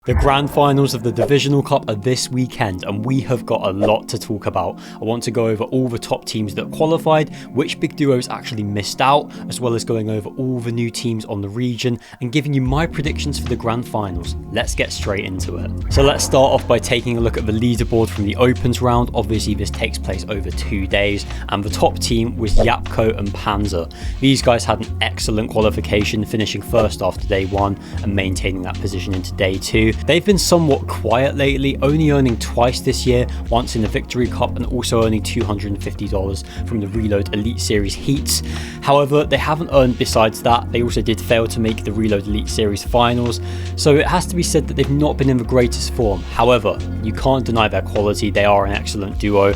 The grand finals of the Divisional Cup are this weekend and we have got a lot to talk about. I want to go over all the top teams that qualified, which big duos actually missed out, as well as going over all the new teams on the region and giving you my predictions for the grand finals. Let's get straight into it. So let's start off by taking a look at the leaderboard from the Opens round. Obviously this takes place over 2 days and the top team was Yapko and Panzer. These guys had an excellent qualification, finishing first after day 1 and maintaining that position into day 2. They've been somewhat quiet lately, only earning twice this year, once in the Victory Cup and also earning $250 from the Reload Elite Series heats. However, they haven't earned besides that. They also did fail to make the Reload Elite Series finals, so it has to be said that they've not been in the greatest form. However, you can't deny their quality. They are an excellent duo,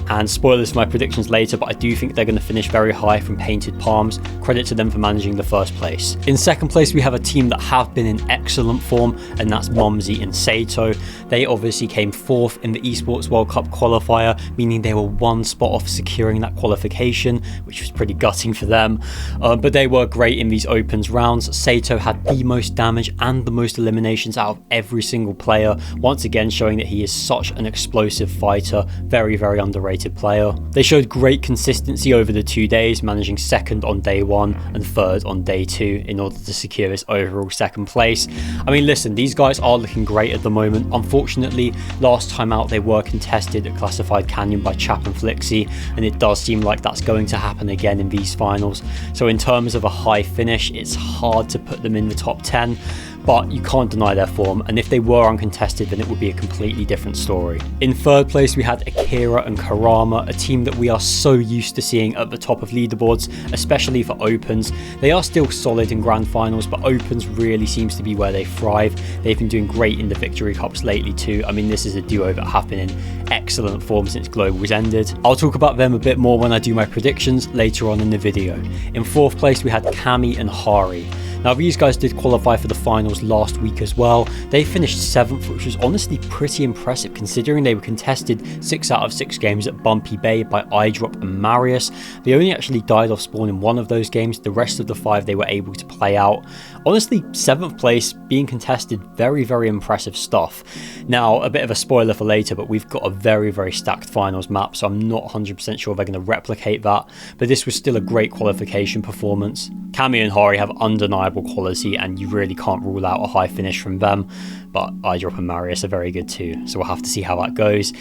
and spoilers for my predictions later, but I do think they're going to finish very high from Painted Palms. Credit to them for managing the first place. In second place we have a team that have been in excellent form, and that's Mumsy and Sato. They obviously came 4th in the Esports World Cup qualifier, meaning they were 1 spot off securing that qualification, which was pretty gutting for them. But they were great in these Opens rounds. Sato had the most damage and the most eliminations out of every single player, once again showing that he is such an explosive fighter, very underrated player. They showed great consistency over the 2 days, managing 2nd on day 1 and 3rd on day 2 in order to secure this overall 2nd place. I mean, listen, these guys are looking great at the moment. Unfortunately, last time out they were contested at Classified Canyon by Chap and Flixie, and it does seem like that's going to happen again in these finals. So in terms of a high finish, it's hard to put them in the top 10. But you can't deny their form, and if they were uncontested then it would be a completely different story. In 3rd place we had Akira and Karama, a team that we are so used to seeing at the top of leaderboards, especially for Opens. They are still solid in grand finals, but Opens really seems to be where they thrive. They've been doing great in the Victory Cups lately too. I mean, this is a duo that have been in excellent form since Globals ended. I'll talk about them a bit more when I do my predictions later on in the video. In 4th place we had Kami and Hari. Now these guys did qualify for the finals last week as well. They finished 7th, which was honestly pretty impressive considering they were contested 6 out of 6 games at Bumpy Bay by iDrop and Marius. They only actually died off spawn in 1 of those games. The rest of the 5 they were able to play out. Honestly, 7th place being contested, very impressive stuff. Now a bit of a spoiler for later, but we've got a very stacked finals map, so I'm not 100% sure they're going to replicate that, but this was still a great qualification performance. Kami and Hari have undeniable quality and you really can't rule out a high finish from them, but iDrop and Marius are very good too, so we'll have to see how that goes.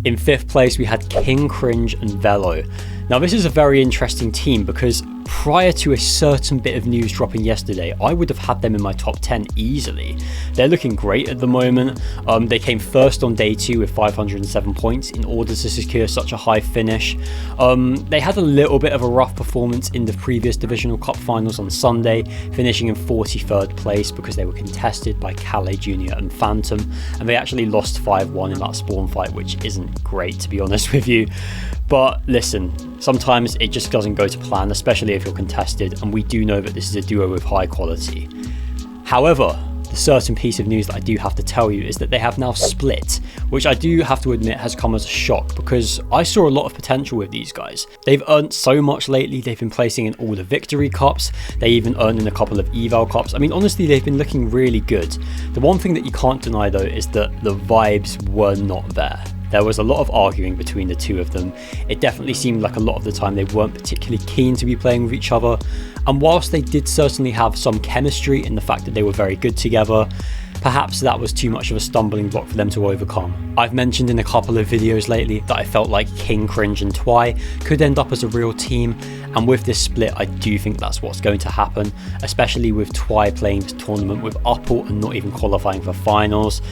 In 5th place we had King Cringe and Velo. Now this is a very interesting team because prior to a certain bit of news dropping yesterday, I would have had them in my top 10 easily. They're looking great at the moment. They came 1st on day 2 with 507 points in order to secure such a high finish. They had a little bit of a rough performance in the previous Divisional Cup finals on Sunday, finishing in 43rd place because they were contested by Calais Jr. and Phantom, and they actually lost 5-1 in that spawn fight, which isn't great to be honest with you. But listen, sometimes it just doesn't go to plan, especially if you're contested, and we do know that this is a duo with high quality. However, the certain piece of news that I do have to tell you is that they have now split, which I do have to admit has come as a shock because I saw a lot of potential with these guys. They've earned so much lately. They've been placing in all the Victory Cups. They even earned in a couple of Eval Cups. I mean, honestly, they've been looking really good. The one thing that you can't deny though is that the vibes were not there. There was a lot of arguing between the two of them. It definitely seemed like a lot of the time they weren't particularly keen to be playing with each other, and whilst they did certainly have some chemistry in the fact that they were very good together, perhaps that was too much of a stumbling block for them to overcome. I've mentioned in a couple of videos lately that I felt like King Cringe and Twy could end up as a real team, and with this split I do think that's what's going to happen, especially with Twy playing this tournament with Upport and not even qualifying for finals.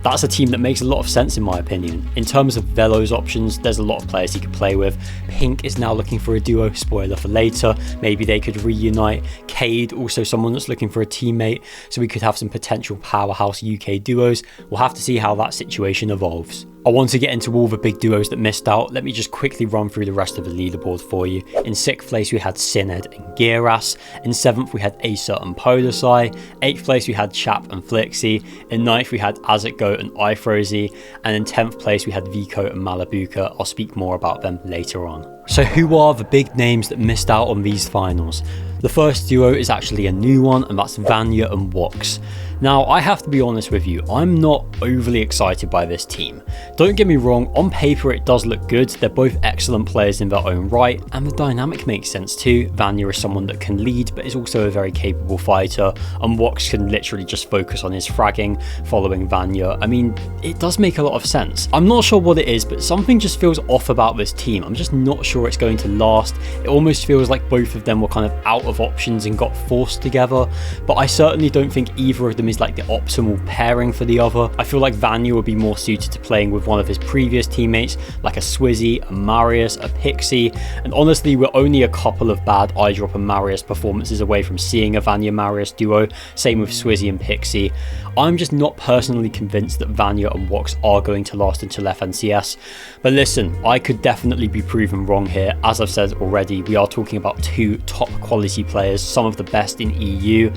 That's a team that makes a lot of sense in my opinion. In terms of Velo's options, there's a lot of players he could play with. Pink is now looking for a duo, spoiler for later. Maybe they could reunite. Cade, also someone that's looking for a teammate, so we could have some potential powerhouse UK duos. We'll have to see how that situation evolves. I want to get into all the big duos that missed out. Let me just quickly run through the rest of the leaderboard for you. In 6th place we had Sined and Giras. In 7th we had Acer and Polasai. 8th place we had Chap and Flixie. In 9th we had Azitgo and iFrozy. And in 10th place we had Vico and Malabuka. I'll speak more about them later on. So who are the big names that missed out on these finals? The first duo is actually a new one, and that's Vanya and Wox. Now, I have to be honest with you, I'm not overly excited by this team. Don't get me wrong, on paper it does look good, they're both excellent players in their own right, and the dynamic makes sense too. Vanya is someone that can lead, but is also a very capable fighter, and Wox can literally just focus on his fragging, following Vanya. I mean, it does make a lot of sense. I'm not sure what it is, but something just feels off about this team. I'm just not sure it's going to last. It almost feels like both of them were kind of out of options and got forced together, but I certainly don't think either of them is like the optimal pairing for the other. I feel like Vanya would be more suited to playing with one of his previous teammates, like a Swizzy, a Marius, a Pixie, and honestly, we're only a couple of bad eyedrop and Marius performances away from seeing a Vanya Marius duo, same with Swizzy and Pixie. I'm just not personally convinced that Vanya and Wox are going to last until FNCS, but listen, I could definitely be proven wrong here. As I've said already, we are talking about two top quality players, some of the best in EU,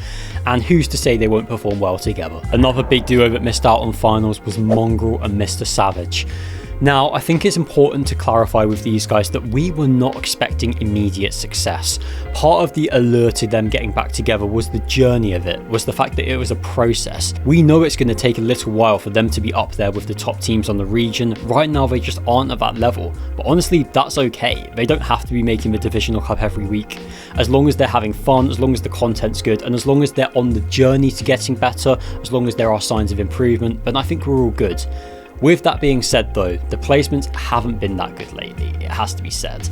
and who's to say they won't perform well together. Another big duo that missed out on finals was Mongraal and MrSavage. Now, I think it's important to clarify with these guys that we were not expecting immediate success. Part of the allure to them getting back together was the journey of it, was the fact that it was a process. We know it's going to take a little while for them to be up there with the top teams on the region. Right now, they just aren't at that level. But honestly, that's okay. They don't have to be making the Divisional Cup every week. As long as they're having fun, as long as the content's good, and as long as they're on the journey to getting better, as long as there are signs of improvement, then I think we're all good. With that being said though, the placements haven't been that good lately, it has to be said.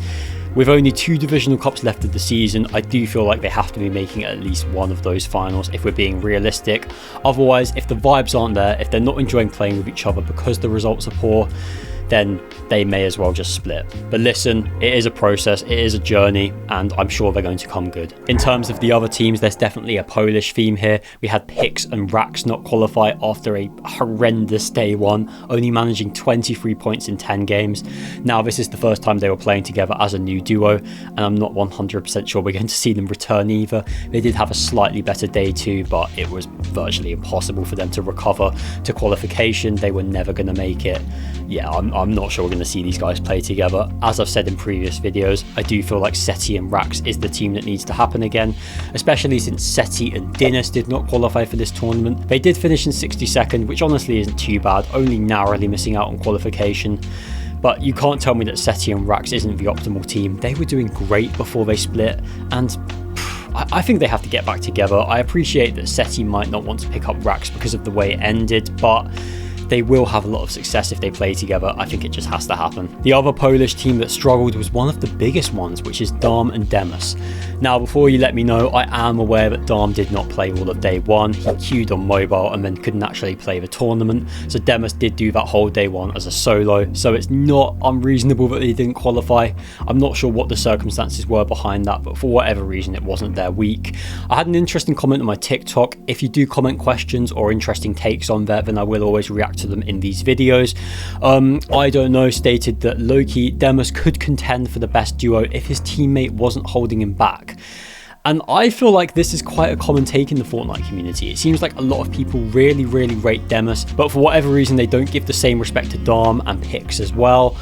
With only 2 Divisional Cups left of the season, I do feel like they have to be making at least one of those finals if we're being realistic. Otherwise, if the vibes aren't there, if they're not enjoying playing with each other because the results are poor, then they may as well just split. But listen, it is a process, it is a journey, and I'm sure they're going to come good. In terms of the other teams, there's definitely a Polish theme here. We had Pix and Rax not qualify after a horrendous day one, only managing 23 points in 10 games. Now, this is the first time they were playing together as a new duo, and I'm not 100% sure we're going to see them return either. They did have a slightly better day too, but it was virtually impossible for them to recover to qualification. They were never going to make it. Yeah, I'm not sure we're going to see these guys play together. As I've said in previous videos, I do feel like Seti and Rax is the team that needs to happen again, especially since Seti and Dinas did not qualify for this tournament. They did finish in 62nd, which honestly isn't too bad, only narrowly missing out on qualification. But you can't tell me that Seti and Rax isn't the optimal team. They were doing great before they split, and I think they have to get back together. I appreciate that Seti might not want to pick up Rax because of the way it ended, but they will have a lot of success if they play together. I think it just has to happen. The other Polish team that struggled was one of the biggest ones, which is Dom and Demus. Now, before you let me know, I am aware that Dom did not play all of day one. He queued on mobile and then couldn't actually play the tournament. So Demus did do that whole day one as a solo. So it's not unreasonable that he didn't qualify. I'm not sure what the circumstances were behind that, but for whatever reason, it wasn't their week. I had an interesting comment on my TikTok. If you do comment questions or interesting takes on there, then I will always react to them in these videos. I don't know stated that Loki Demus could contend for the best duo if his teammate wasn't holding him back. And I feel like this is quite a common take in the Fortnite community. It seems like a lot of people really rate Demus, but for whatever reason they don't give the same respect to Dom and Pix as well.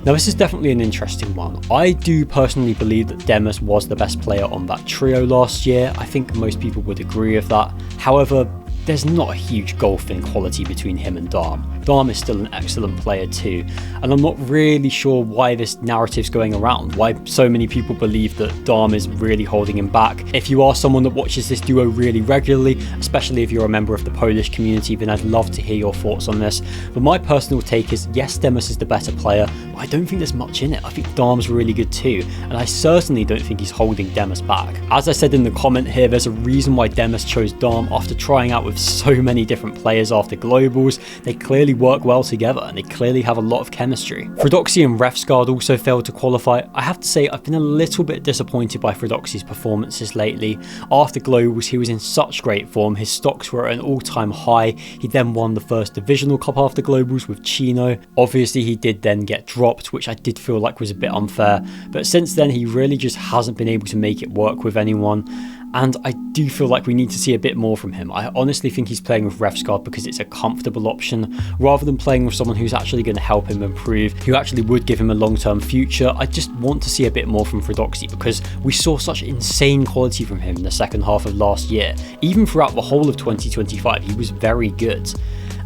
Now, this is definitely an interesting one. I do personally believe that Demus was the best player on that trio last year. I think most people would agree with that. However, there's not a huge gulf in quality between him and Dom. Dom is still an excellent player too, and I'm not really sure why this narrative's going around, why so many people believe that Dom is really holding him back. If you are someone that watches this duo really regularly, especially if you're a member of the Polish community, then I'd love to hear your thoughts on this. But my personal take is, yes, Demus is the better player, but I don't think there's much in it. I think Dom's really good too, and I certainly don't think he's holding Demus back. As I said in the comment here, there's a reason why Demus chose Dom after trying out with so many different players after Globals. They clearly work well together and they clearly have a lot of chemistry. Fredoxy and Refsgard also failed to qualify. I have to say I've been a little bit disappointed by Fredoxy's performances lately. After Globals he was in such great form, his stocks were at an all-time high. He then won the first Divisional Cup after Globals with Chino. Obviously he did then get dropped, which I did feel like was a bit unfair, but since then he really just hasn't been able to make it work with anyone. and I do feel like we need to see a bit more from him. I honestly think he's playing with Refsguard because it's a comfortable option, rather than playing with someone who's actually going to help him improve, who actually would give him a long-term future. I just want to see a bit more from Fredoxy, because we saw such insane quality from him in the second half of last year. Even throughout the whole of 2025, he was very good.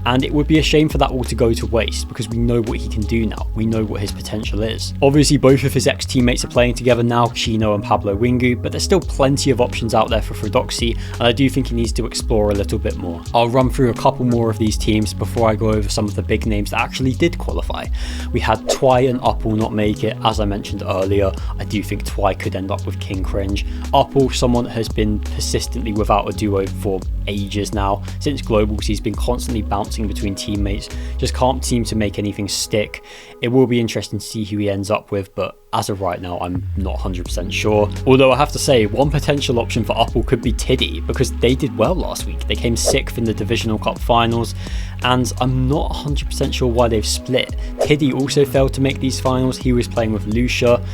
And it would be a shame for that all to go to waste, because we know what he can do now. We know what his potential is. Obviously, both of his ex-teammates are playing together now, Chino and Pablo Wingu, but there's still plenty of options out there for Fredoxy, and I do think he needs to explore a little bit more. I'll run through a couple more of these teams before I go over some of the big names that actually did qualify. We had Twy and Uppal not make it. As I mentioned earlier, I do think Twy could end up with King Cringe. Uppal, someone that has been persistently without a duo for ages now. Since Globals, he's been constantly bouncing between teammates, just can't seem to make anything stick. It will be interesting to see who he ends up with, but as of right now, I'm not 100% sure. Although I have to say, one potential option for Uppal could be Tiddy, because they did well last week. They came 6th in the Divisional Cup finals, and I'm not 100% sure why they've split. Tiddy also failed to make these finals. He was playing with Lucia.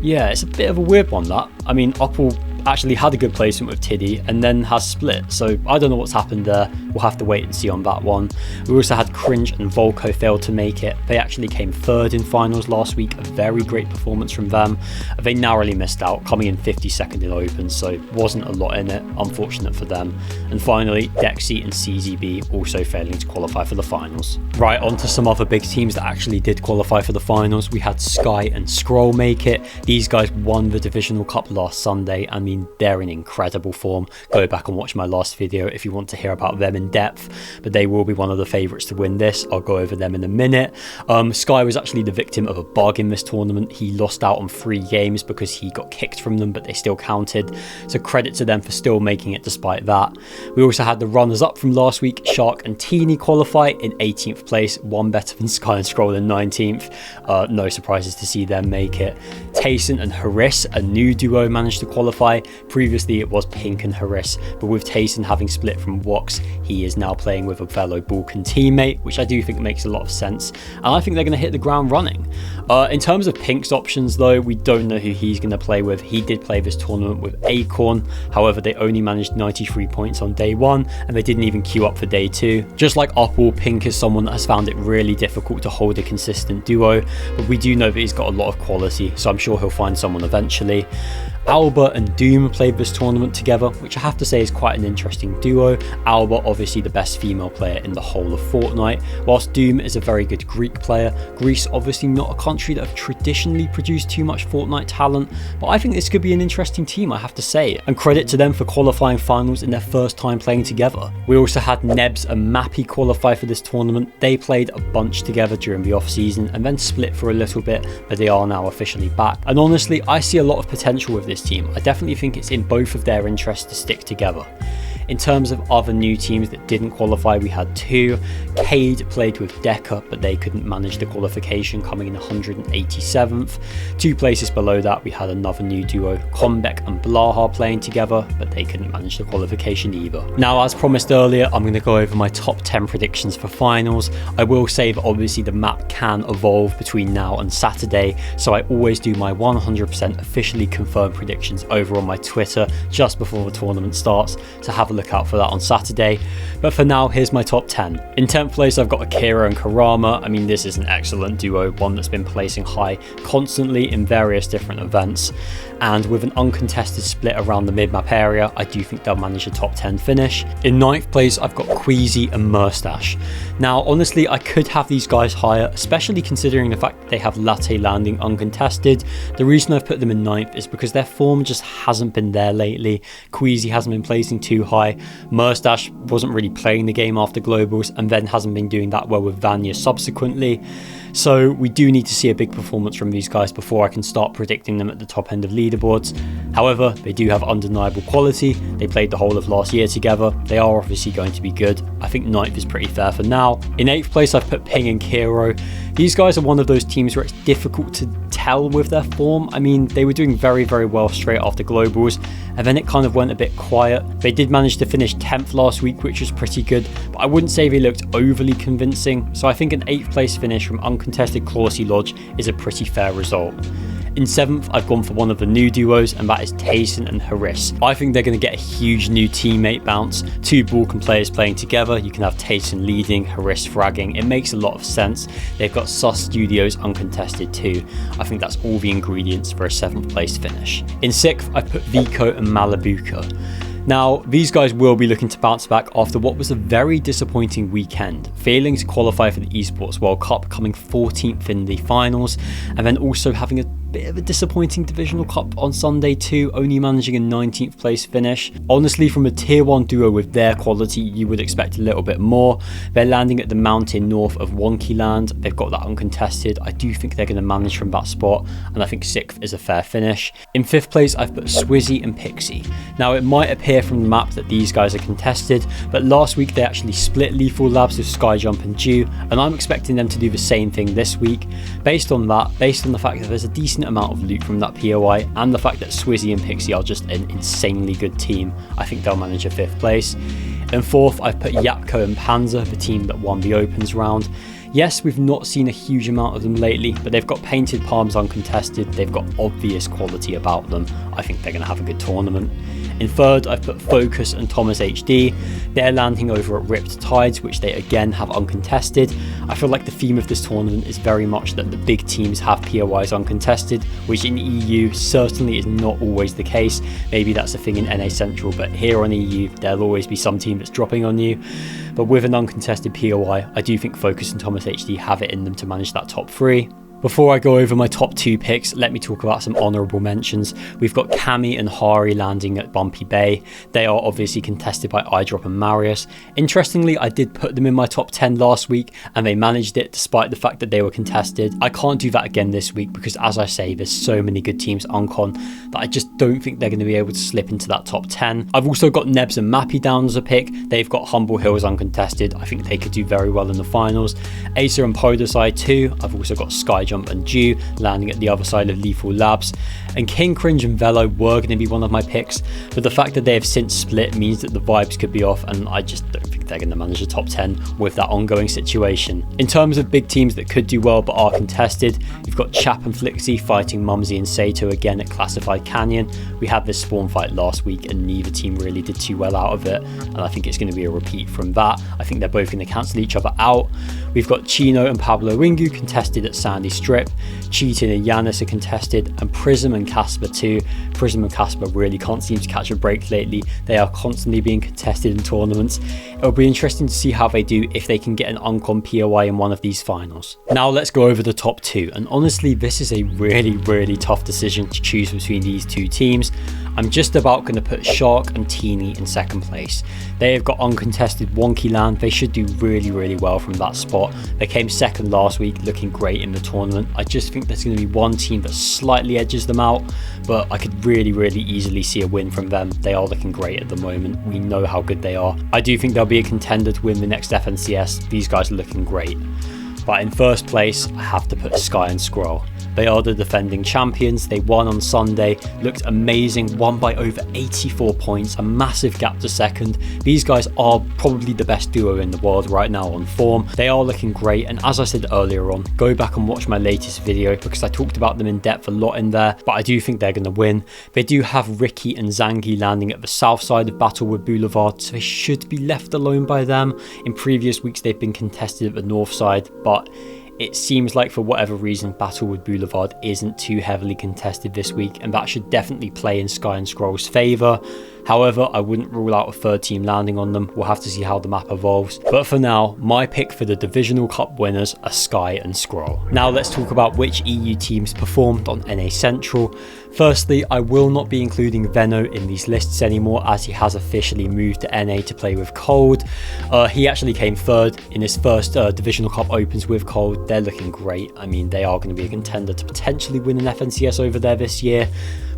Yeah, it's a bit of a weird one, that. I mean, Uppal actually had a good placement with Tiddy and then has split, so I don't know what's happened there. We'll have to wait and see on that one. We also had Cringe and Volko failed to make it. They actually came 3rd in finals last week, a very great performance from them. They narrowly missed out, coming in 52nd in open, so wasn't a lot in it, unfortunate for them. And finally, Dexy and CZB also failing to qualify for the finals. Right, on to some other big teams that actually did qualify for the finals. We had Sky and Scroll make it. These guys won the Divisional Cup last Sunday. I mean, they're in incredible form. Go back and watch my last video if you want to hear about them in depth, but they will be one of the favourites to win this. I'll go over them in a minute. Sky was actually the victim of a bug in this tournament. He lost out on 3 games because he got kicked from them, but they still counted, so credit to them for still making it despite that. We also had the runners-up from last week, Shark and Teeny, qualify in 18th place, one better than Sky and Scroll in 19th. No surprises to see them make it. Tayson and Haris, a new duo, managed to qualify. Previously it was Pink and Haris, but with Tayson having split from Wox, he is now playing with a fellow Balkan teammate, which I do think makes a lot of sense, and I think they're going to hit the ground running. In terms of Pink's options though, we don't know who he's going to play with. He did play this tournament with Acorn, however they only managed 93 points on day 1 and they didn't even queue up for day 2. Just like Uppal, Pink is someone that has found it really difficult to hold a consistent duo, but we do know that he's got a lot of quality, so I'm sure he'll find someone eventually. Alba and Doom played this tournament together, which I have to say is quite an interesting duo. Alba obviously the best female player in the whole of Fortnite, whilst Doom is a very good Greek player. Greece obviously not a country that have traditionally produced too much Fortnite talent, but I think this could be an interesting team, I have to say, and credit to them for qualifying finals in their first time playing together. We also had Nebs and Mappy qualify for this tournament. They played a bunch together during the off season and then split for a little bit, but they are now officially back, and honestly I see a lot of potential with this team. I definitely think it's in both of their interests to stick together. In terms of other new teams that didn't qualify, we had 2. Cade played with Deca, but they couldn't manage the qualification, coming in 187th. 2 places below that, we had another new duo, Kombek and Blaha, playing together, but they couldn't manage the qualification either. Now, as promised earlier, I'm going to go over my top 10 predictions for finals. I will say that obviously the map can evolve between now and Saturday, so I always do my 100% officially confirmed predictions over on my Twitter just before the tournament starts, so have a look out for that on Saturday. But for now, here's my top 10. In 10th place, I've got Akira and Karama. I mean, this is an excellent duo, one that's been placing high constantly in various different events, and with an uncontested split around the mid-map area, I do think they'll manage a top 10 finish. In 9th place, I've got Queasy and MrSavage. Now, honestly, I could have these guys higher, especially considering the fact that they have Latte landing uncontested. The reason I've put them in 9th is because their form just hasn't been there lately. Queasy hasn't been placing too high. MrSavage wasn't really playing the game after Globals and then hasn't been doing that well with Vanya subsequently. So we do need to see a big performance from these guys before I can start predicting them at the top end of leaderboards. However, they do have undeniable quality. They played the whole of last year together. They are obviously going to be good. I think 9th is pretty fair for now. In 8th place, I've put Ping and Kiro. These guys are one of those teams where it's difficult to tell with their form. I mean, they were doing very, very well straight after Globals, and then it kind of went a bit quiet. They did manage to finish 10th last week, which was pretty good, but I wouldn't say they looked overly convincing, so I think an 8th place finish from uncontested Clawsy Lodge is a pretty fair result. In 7th, I've gone for one of the new duos, and that is Tayson and Haris. I think they're going to get a huge new teammate bounce. 2 Balkan players playing together. You can have Tayson leading, Haris fragging. It makes a lot of sense. They've got Sus Studios uncontested too. I think that's all the ingredients for a 7th place finish. In 6th, I put Vico and Malabuka. Now, these guys will be looking to bounce back after what was a very disappointing weekend, failing to qualify for the Esports World Cup, coming 14th in the finals, and then also having a bit of a disappointing Divisional Cup on Sunday too, only managing a 19th place finish. Honestly, from a tier 1 duo with their quality, you would expect a little bit more. They're landing at the mountain north of Wonkyland. They've got that uncontested. I do think they're going to manage from that spot, and I think 6th is a fair finish. In 5th place, I've put Swizzy and Pixie. Now, it might appear from the map that these guys are contested, but last week they actually split Lethal Labs with Skyjump and Dew, and I'm expecting them to do the same thing this week. Based on the fact that there's a decent amount of loot from that POI, and the fact that Swizzy and Pixie are just an insanely good team, I think they'll manage a 5th place. In 4th, I've put Yapko and Panzer, the team that won the Opens round. Yes, we've not seen a huge amount of them lately, but they've got Painted Palms uncontested, they've got obvious quality about them. I think they're going to have a good tournament. In 3rd, I've put Focus and Thomas HD. They're landing over at Ripped Tides, which they again have uncontested. I feel like the theme of this tournament is very much that the big teams have POIs uncontested, which in EU certainly is not always the case. Maybe that's a thing in NA Central, but here on EU, there'll always be some team that's dropping on you. But with an uncontested POI, I do think Focus and Thomas HD have it in them to manage that top 3. Before I go over my top 2 picks, let me talk about some honourable mentions. We've got Cammy and Hari landing at Bumpy Bay. They are obviously contested by iDrop and Marius. Interestingly, I did put them in my top 10 last week, and they managed it despite the fact that they were contested. I can't do that again this week because, as I say, there's so many good teams uncon that I just don't think they're going to be able to slip into that top 10. I've also got Nebs and Mappy down as a pick. They've got Humble Hills uncontested. I think they could do very well in the finals. Acer and Podosai too. I've also got Skyjump and Dew landing at the other side of Lethal Labs, and King Cringe and Velo were going to be one of my picks, but the fact that they have since split means that the vibes could be off, and I just don't think they're going to manage the top 10 with that ongoing situation. In terms of big teams that could do well but are contested, you've got Chap and Flixie fighting Mumsy and Sato again at Classified Canyon. We had this spawn fight last week and neither team really did too well out of it, and I think it's going to be a repeat from that. I think they're both going to cancel each other out. We've got Chino and Pablo Wingu contested at Sandy Strip. Cheatin and Yanis are contested, and Prism and Casper too. Prism and Casper really can't seem to catch a break lately. They are constantly being contested in tournaments. It'll be interesting to see how they do if they can get an uncon POI in one of these finals. Now let's go over the top 2, and honestly this is a really tough decision to choose between these 2 teams. I'm just about going to put Shark and Teeny in 2nd place. They have got uncontested Wonkyland. They should do really well from that spot. They came 2nd last week, looking great in the tournament. I just think there's going to be one team that slightly edges them out, but I could really easily see a win from them. They are looking great at the moment. We know how good they are. I do think they'll be a contender to win the next FNCS. These guys are looking great. But in 1st place, I have to put Sky and Scroll. They are the defending champions. They won on Sunday, looked amazing, won by over 84 points, a massive gap to 2nd. These guys are probably the best duo in the world right now on form. They are looking great, and as I said earlier on, go back and watch my latest video because I talked about them in depth a lot in there, but I do think they're going to win. They do have Ricky and Zangi landing at the south side of Battlewood Boulevard, so they should be left alone by them. In previous weeks they've been contested at the north side, but it seems like for whatever reason Battlewood Boulevard isn't too heavily contested this week, and that should definitely play in Sky and Scroll's favour. However, I wouldn't rule out a 3rd team landing on them. We'll have to see how the map evolves. But for now, my pick for the Divisional Cup winners are Sky and Scroll. Now let's talk about which EU teams performed on NA Central. Firstly, I will not be including Veno in these lists anymore as he has officially moved to NA to play with Cold. He actually came 3rd in his first Divisional Cup Opens with Cold. They're looking great. I mean, they are going to be a contender to potentially win an FNCS over there this year.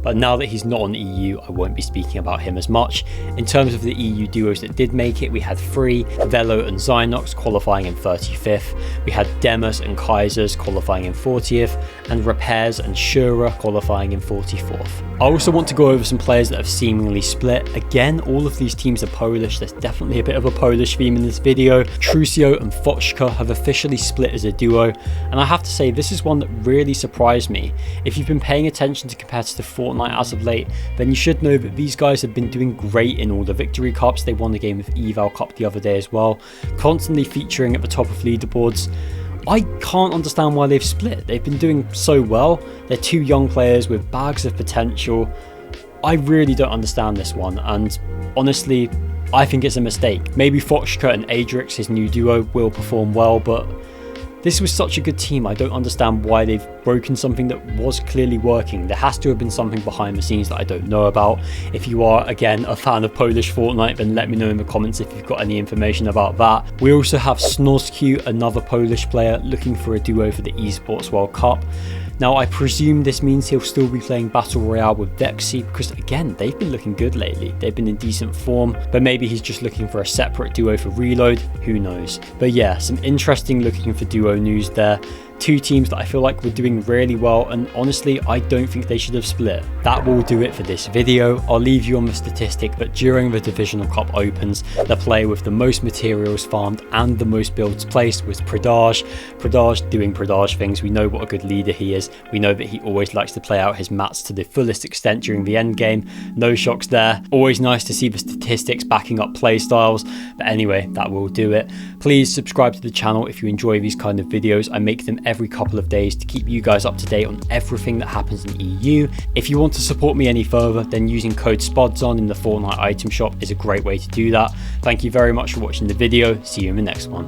but now that he's not on EU, I won't be speaking about him as much. In terms of the EU duos that did make it, we had 3, Velo and Zynox qualifying in 35th, we had Demus and Kaisers qualifying in 40th, and Repairs and Shura qualifying in 44th. I also want to go over some players that have seemingly split. Again, all of these teams are Polish, there's definitely a bit of a Polish theme in this video. Trucio and Foczka have officially split as a duo, and I have to say this is one that really surprised me. If you've been paying attention to competitive Fortnite as of late, then you should know that these guys have been doing great in all the victory cups. They won the game of Eval Cup the other day as well, constantly featuring at the top of leaderboards. I can't understand why they've split. They've been doing so well. They're 2 young players with bags of potential. I really don't understand this one, and honestly, I think it's a mistake. Maybe Foczka and Adrix, his new duo, will perform well, but this was such a good team. I don't understand why they've broken something that was clearly working. There has to have been something behind the scenes that I don't know about. If you are, again, a fan of Polish Fortnite, then let me know in the comments if you've got any information about that. We also have Snozq, another Polish player, looking for a duo for the Esports World Cup. Now, I presume this means he'll still be playing Battle Royale with Vexy, because again, they've been looking good lately. They've been in decent form, but maybe he's just looking for a separate duo for Reload, who knows. But yeah, some interesting looking for duo news there. 2 teams that I feel like were doing really well, and honestly, I don't think they should have split. That will do it for this video. I'll leave you on the statistic that during the Divisional Cup Opens, the player with the most materials farmed and the most builds placed was Pridage. Pridage doing Pridage things. We know what a good leader he is. We know that he always likes to play out his mats to the fullest extent during the end game. No shocks there. Always nice to see the statistics backing up play styles. But anyway, that will do it. Please subscribe to the channel if you enjoy these kind of videos. I make them every couple of days to keep you guys up to date on everything that happens in EU. If you want to support me any further, then using code SPODZON in the Fortnite item shop is a great way to do that. Thank you very much for watching the video. See you in the next one.